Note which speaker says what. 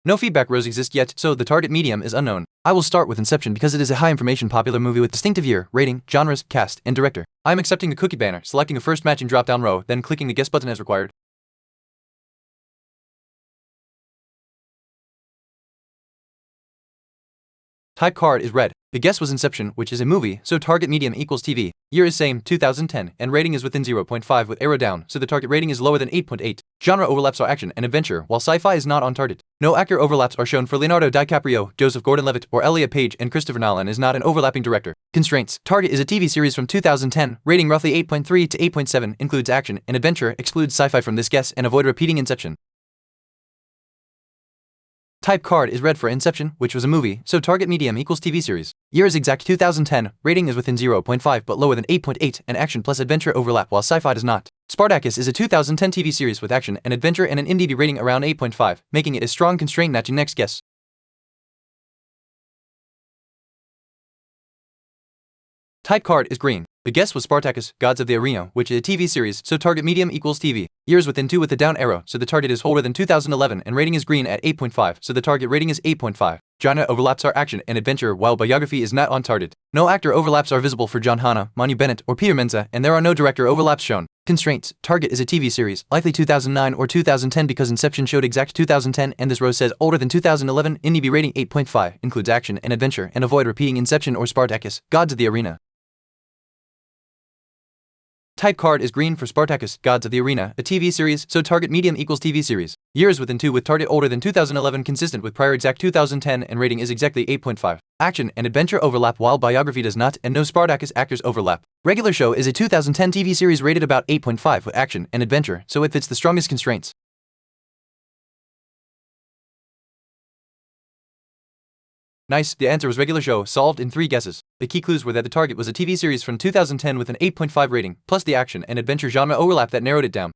Speaker 1: No feedback rows exist yet, so the target medium is unknown. I will start with Inception because it is a high-information popular movie with distinctive year, rating, genres, cast, and director. I am accepting the cookie banner, selecting a first matching drop-down row, then clicking the guess button as required. Type card is red. The guess was Inception, which is a movie, so target medium equals TV. Year is same, 2010, and rating is within 0.5 with arrow down, so the target rating is lower than 8.8. Genre overlaps are action and adventure, while sci-fi is not on target. No actor overlaps are shown for Leonardo DiCaprio, Joseph Gordon-Levitt, or Elliot Page, and Christopher Nolan is not an overlapping director. Constraints. Target is a TV series from 2010, rating roughly 8.3 to 8.7, includes action and adventure, excludes sci-fi from this guess, and avoid repeating Inception. Type card is red for Inception, which was a movie, so target medium equals TV series. Year is exact 2010, rating is within 0.5 but lower than 8.8, and action plus adventure overlap while sci-fi does not. Spartacus is a 2010 TV series with action and adventure and an IMDb rating around 8.5, making it a strong constraint matching next guess. Type card is green. The guess was Spartacus, Gods of the Arena, which is a TV series, so target medium equals TV. Years within 2 with a down arrow, so the target is older than 2011 and rating is green at 8.5, so the target rating is 8.5. Genre overlaps are action and adventure, while biography is not on target. No actor overlaps are visible for John Hannah, Manu Bennett, or Peter Menza, and there are no director overlaps shown. Constraints. Target is a TV series, likely 2009 or 2010 because Inception showed exact 2010 and this row says older than 2011, IMDb rating 8.5, includes action and adventure, and avoid repeating Inception or Spartacus, Gods of the Arena. Type card is green for Spartacus, Gods of the Arena, a TV series, so target medium equals TV series. Years within 2 with target older than 2011 consistent with prior exact 2010 and rating is exactly 8.5. Action and adventure overlap while biography does not and no Spartacus actors overlap. Regular Show is a 2010 TV series rated about 8.5 with action and adventure, so it fits the strongest constraints. Nice, the answer was Regular Show, solved in 3 guesses. The key clues were that the target was a TV series from 2010 with an 8.5 rating, plus the action and adventure genre overlap that narrowed it down.